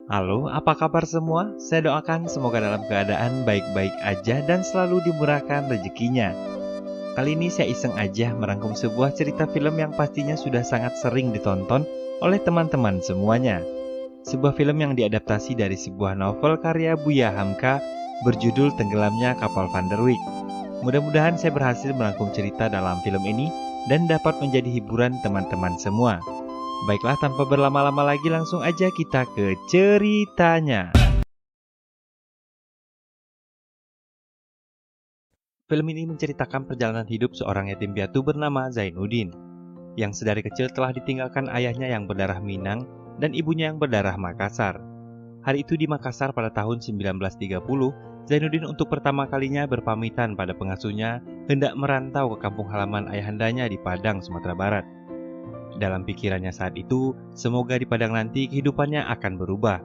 Halo, apa kabar semua? Saya doakan semoga dalam keadaan baik-baik aja dan selalu dimurahkan rezekinya. Kali ini saya iseng aja merangkum sebuah cerita film yang pastinya sudah sangat sering ditonton oleh teman-teman semuanya. Sebuah film yang diadaptasi dari sebuah novel karya Buya Hamka berjudul Tenggelamnya Kapal Van der Wijk. Mudah-mudahan saya berhasil merangkum cerita dalam film ini dan dapat menjadi hiburan teman-teman semua. Baiklah, tanpa berlama-lama lagi langsung aja kita ke ceritanya. Film ini menceritakan perjalanan hidup seorang yatim piatu bernama Zainuddin, yang sedari kecil telah ditinggalkan ayahnya yang berdarah Minang dan ibunya yang berdarah Makassar. Hari itu di Makassar pada tahun 1930, Zainuddin untuk pertama kalinya berpamitan pada pengasuhnya hendak merantau ke kampung halaman ayahandanya di Padang, Sumatera Barat. Dalam pikirannya saat itu, semoga di Padang nanti kehidupannya akan berubah.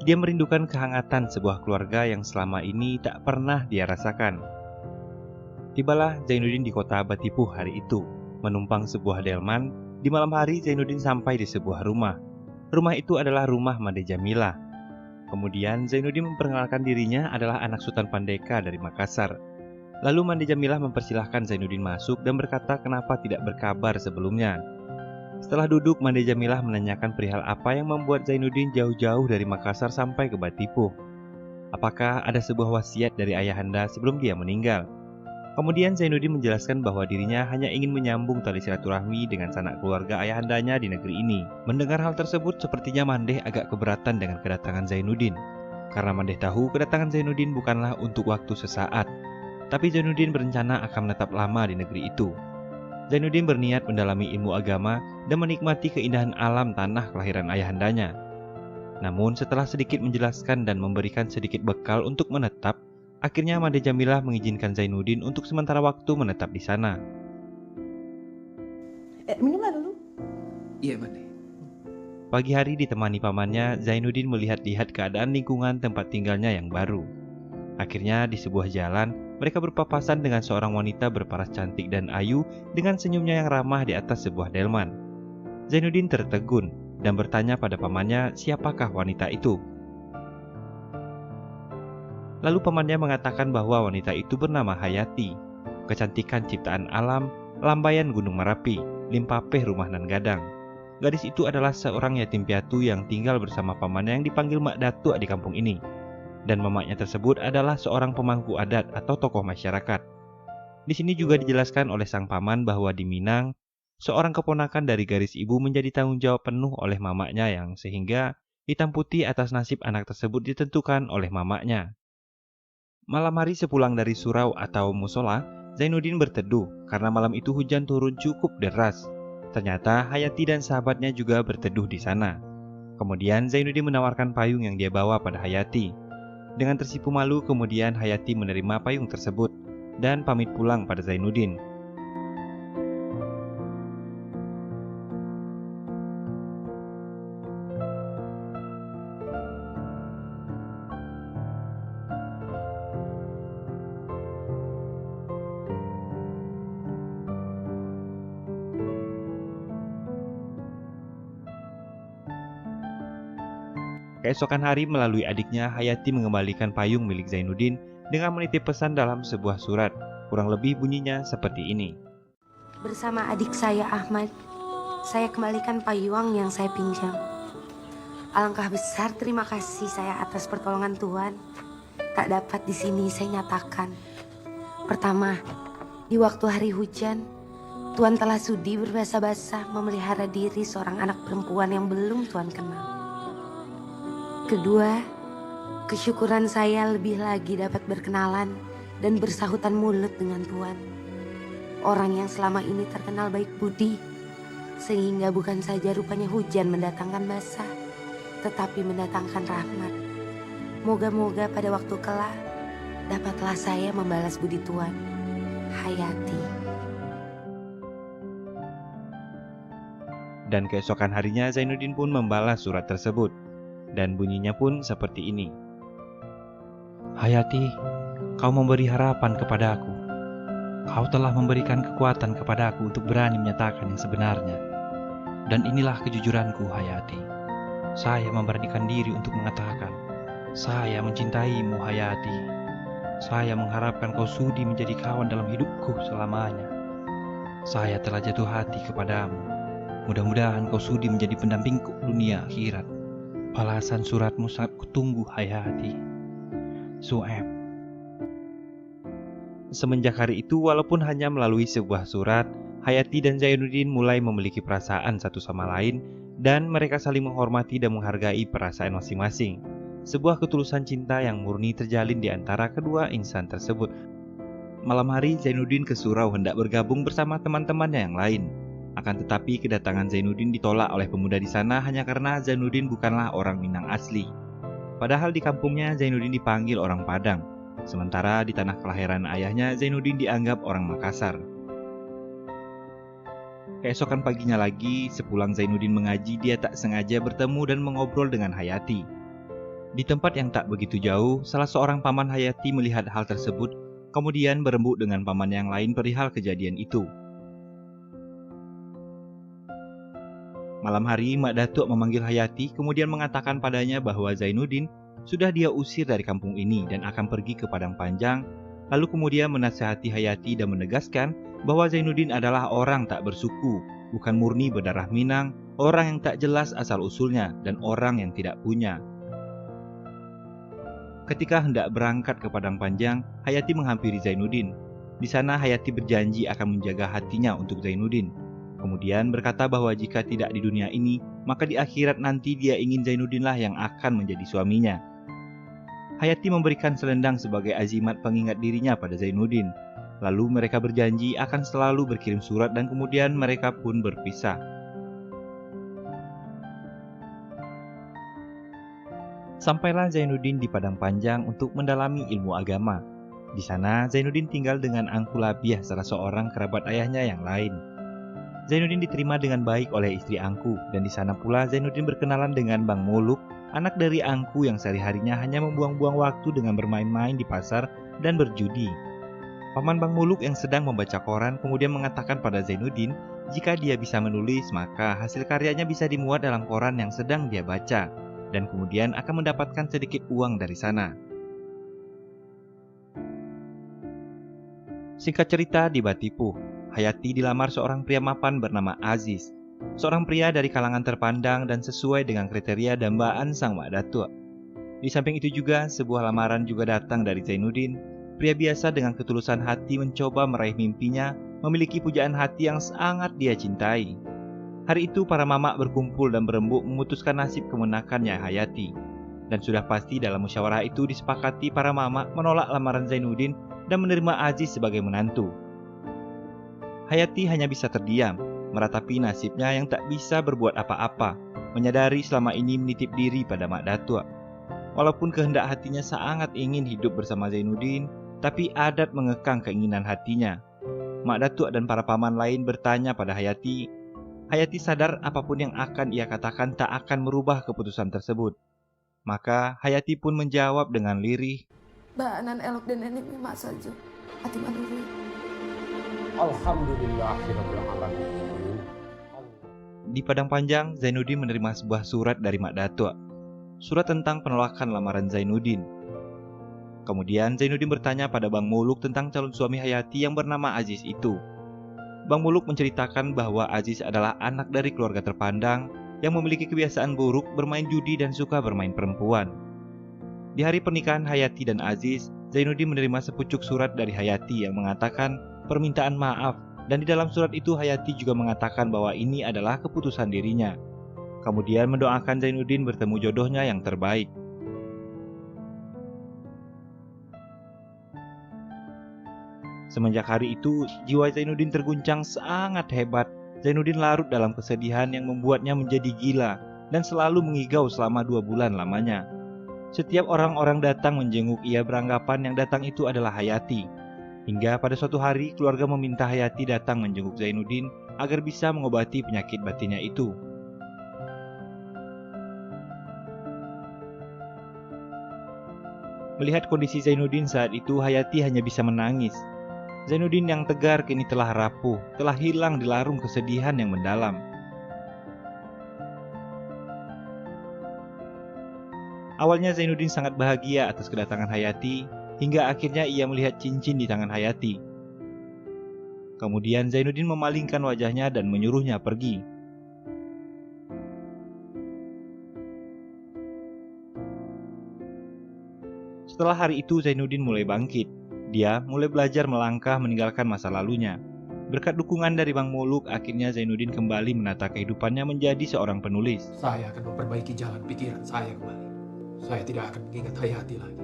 Dia merindukan kehangatan sebuah keluarga yang selama ini tak pernah dia rasakan. Tibalah Zainuddin di kota Batipuh hari itu, menumpang sebuah delman. Di malam hari Zainuddin sampai di sebuah rumah. Rumah itu adalah rumah Made Jamilah. Kemudian Zainuddin memperkenalkan dirinya adalah anak Sultan Pandeka dari Makassar. Lalu Made Jamilah mempersilahkan Zainuddin masuk dan berkata kenapa tidak berkabar sebelumnya. Setelah duduk, Made Jamilah menanyakan perihal apa yang membuat Zainuddin jauh-jauh dari Makassar sampai ke Batipuh. Apakah ada sebuah wasiat dari ayahanda sebelum dia meninggal? Kemudian Zainuddin menjelaskan bahwa dirinya hanya ingin menyambung tali silaturahmi dengan sanak keluarga ayahandanya di negeri ini. Mendengar hal tersebut, sepertinya Mandeh agak keberatan dengan kedatangan Zainuddin. Karena Mandeh tahu kedatangan Zainuddin bukanlah untuk waktu sesaat, tapi Zainuddin berencana akan menetap lama di negeri itu. Zainuddin berniat mendalami ilmu agama dan menikmati keindahan alam tanah kelahiran ayahandanya. Namun setelah sedikit menjelaskan dan memberikan sedikit bekal untuk menetap, akhirnya Made Jamilah mengizinkan Zainuddin untuk sementara waktu menetap di sana. Minumlah dulu. Iya, Made. Pagi hari ditemani pamannya, Zainuddin melihat-lihat keadaan lingkungan tempat tinggalnya yang baru. Akhirnya di sebuah jalan, mereka berpapasan dengan seorang wanita berparas cantik dan ayu dengan senyumnya yang ramah di atas sebuah delman. Zainuddin tertegun dan bertanya pada pamannya siapakah wanita itu. Lalu pamannya mengatakan bahwa wanita itu bernama Hayati, kecantikan ciptaan alam, lambaian Gunung Merapi, limpapeh rumah nan gadang. Gadis itu adalah seorang yatim piatu yang tinggal bersama pamannya yang dipanggil Mak Datuk di kampung ini. Dan mamaknya tersebut adalah seorang pemangku adat atau tokoh masyarakat. Di sini juga dijelaskan oleh sang paman bahwa di Minang, seorang keponakan dari garis ibu menjadi tanggung jawab penuh oleh mamaknya yang sehingga hitam putih atas nasib anak tersebut ditentukan oleh mamaknya. Malam hari sepulang dari surau atau musola, Zainuddin berteduh karena malam itu hujan turun cukup deras. Ternyata Hayati dan sahabatnya juga berteduh di sana. Kemudian Zainuddin menawarkan payung yang dia bawa pada Hayati. Dengan tersipu malu, kemudian Hayati menerima payung tersebut dan pamit pulang pada Zainuddin. Keesokan hari melalui adiknya, Hayati mengembalikan payung milik Zainuddin dengan menitip pesan dalam sebuah surat. Kurang lebih bunyinya seperti ini. Bersama adik saya Ahmad, saya kembalikan payung yang saya pinjam. Alangkah besar terima kasih saya atas pertolongan Tuhan. Tak dapat di sini saya nyatakan. Pertama, di waktu hari hujan, Tuhan telah sudi berbasa-basa memelihara diri seorang anak perempuan yang belum Tuhan kenal. Kedua, kesyukuran saya lebih lagi dapat berkenalan dan bersahutan mulut dengan Tuhan. Orang yang selama ini terkenal baik budi, sehingga bukan saja rupanya hujan mendatangkan basah, tetapi mendatangkan rahmat. Moga-moga pada waktu kelak, dapatlah saya membalas budi Tuhan. Hayati. Dan keesokan harinya Zainuddin pun membalas surat tersebut. Dan bunyinya pun seperti ini. Hayati, kau memberi harapan kepada aku. Kau telah memberikan kekuatan kepada aku untuk berani menyatakan yang sebenarnya. Dan inilah kejujuranku, Hayati. Saya memberanikan diri untuk mengatakan, saya mencintaimu Hayati. Saya mengharapkan kau sudi menjadi kawan dalam hidupku selamanya. Saya telah jatuh hati kepadamu. Mudah-mudahan kau sudi menjadi pendampingku dunia akhirat. Balasan suratmu sangat kutunggu Hayati. Sueb. Semenjak hari itu, walaupun hanya melalui sebuah surat, Hayati dan Zainuddin mulai memiliki perasaan satu sama lain, dan mereka saling menghormati dan menghargai perasaan masing-masing. Sebuah ketulusan cinta yang murni terjalin di antara kedua insan tersebut. Malam hari, Zainuddin ke surau hendak bergabung bersama teman-temannya yang lain. Akan tetapi kedatangan Zainuddin ditolak oleh pemuda di sana hanya karena Zainuddin bukanlah orang Minang asli. Padahal di kampungnya Zainuddin dipanggil orang Padang, sementara di tanah kelahiran ayahnya Zainuddin dianggap orang Makassar. Keesokan paginya lagi, sepulang Zainuddin mengaji, dia tak sengaja bertemu dan mengobrol dengan Hayati. Di tempat yang tak begitu jauh, salah seorang paman Hayati melihat hal tersebut, kemudian berembuk dengan paman yang lain perihal kejadian itu. Malam hari, Mak Datuk memanggil Hayati, kemudian mengatakan padanya bahwa Zainuddin sudah dia usir dari kampung ini dan akan pergi ke Padang Panjang. Lalu kemudian menasihati Hayati dan menegaskan bahwa Zainuddin adalah orang tak bersuku, bukan murni berdarah Minang, orang yang tak jelas asal-usulnya, dan orang yang tidak punya. Ketika hendak berangkat ke Padang Panjang, Hayati menghampiri Zainuddin. Di sana Hayati berjanji akan menjaga hatinya untuk Zainuddin. Kemudian berkata bahwa jika tidak di dunia ini, maka di akhirat nanti dia ingin Zainuddinlah yang akan menjadi suaminya. Hayati memberikan selendang sebagai azimat pengingat dirinya pada Zainuddin. Lalu mereka berjanji akan selalu berkirim surat dan kemudian mereka pun berpisah. Sampailah Zainuddin di Padang Panjang untuk mendalami ilmu agama. Di sana, Zainuddin tinggal dengan Angku Labiah, salah seorang kerabat ayahnya yang lain. Zainuddin diterima dengan baik oleh istri Angku, dan di sana pula Zainuddin berkenalan dengan Bang Muluk, anak dari Angku yang sehari-harinya hanya membuang-buang waktu dengan bermain-main di pasar dan berjudi. Paman Bang Muluk yang sedang membaca koran kemudian mengatakan pada Zainuddin, jika dia bisa menulis, maka hasil karyanya bisa dimuat dalam koran yang sedang dia baca, dan kemudian akan mendapatkan sedikit uang dari sana. Singkat cerita, di Batipuh, Hayati dilamar seorang pria mapan bernama Aziz, seorang pria dari kalangan terpandang dan sesuai dengan kriteria dambaan sang Mak Datuk. Di samping itu juga, sebuah lamaran juga datang dari Zainuddin, pria biasa dengan ketulusan hati mencoba meraih mimpinya, memiliki pujaan hati yang sangat dia cintai. Hari itu para mamak berkumpul dan berembuk memutuskan nasib kemenakannya Hayati. Dan sudah pasti dalam musyawarah itu disepakati para mamak menolak lamaran Zainuddin dan menerima Aziz sebagai menantu. Hayati hanya bisa terdiam, meratapi nasibnya yang tak bisa berbuat apa-apa, menyadari selama ini menitip diri pada Mak Datuk. Walaupun kehendak hatinya sangat ingin hidup bersama Zainuddin, tapi adat mengekang keinginan hatinya. Mak Datuk dan para paman lain bertanya pada Hayati. Hayati sadar apapun yang akan ia katakan tak akan merubah keputusan tersebut. Maka Hayati pun menjawab dengan lirih, Baanan elok dan nenek memang saja. Hati manurut. Alhamdulillahirrahmanirrahim. Di Padang Panjang, Zainuddin menerima sebuah surat dari Mak Datuk. Surat tentang penolakan lamaran Zainuddin. Kemudian Zainuddin bertanya pada Bang Muluk tentang calon suami Hayati yang bernama Aziz itu. Bang Muluk menceritakan bahwa Aziz adalah anak dari keluarga terpandang yang memiliki kebiasaan buruk bermain judi dan suka bermain perempuan. Di hari pernikahan Hayati dan Aziz, Zainuddin menerima sepucuk surat dari Hayati yang mengatakan permintaan maaf, dan di dalam surat itu Hayati juga mengatakan bahwa ini adalah keputusan dirinya. Kemudian mendoakan Zainuddin bertemu jodohnya yang terbaik. Semenjak hari itu, jiwa Zainuddin terguncang sangat hebat. Zainuddin larut dalam kesedihan yang membuatnya menjadi gila dan selalu mengigau selama 2 bulan lamanya. Setiap orang-orang datang menjenguk ia beranggapan yang datang itu adalah Hayati. Hingga pada suatu hari, keluarga meminta Hayati datang menjenguk Zainuddin agar bisa mengobati penyakit batinnya itu. Melihat kondisi Zainuddin saat itu, Hayati hanya bisa menangis. Zainuddin yang tegar kini telah rapuh, telah hilang dilarung kesedihan yang mendalam. Awalnya Zainuddin sangat bahagia atas kedatangan Hayati, hingga akhirnya ia melihat cincin di tangan Hayati. Kemudian Zainuddin memalingkan wajahnya dan menyuruhnya pergi. Setelah hari itu Zainuddin mulai bangkit. Dia mulai belajar melangkah meninggalkan masa lalunya. Berkat dukungan dari Bang Muluk, akhirnya Zainuddin kembali menata kehidupannya menjadi seorang penulis. Saya akan memperbaiki jalan pikiran saya kembali. Saya tidak akan mengingat Hayati lagi.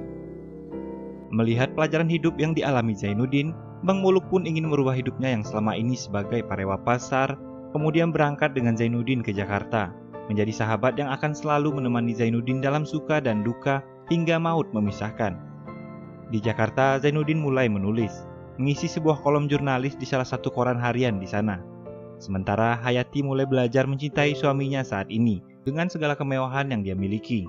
Melihat pelajaran hidup yang dialami Zainuddin, Bang Muluk pun ingin merubah hidupnya yang selama ini sebagai parewa pasar, kemudian berangkat dengan Zainuddin ke Jakarta, menjadi sahabat yang akan selalu menemani Zainuddin dalam suka dan duka hingga maut memisahkan. Di Jakarta, Zainuddin mulai menulis, mengisi sebuah kolom jurnalis di salah satu koran harian di sana. Sementara Hayati mulai belajar mencintai suaminya saat ini dengan segala kemewahan yang dia miliki.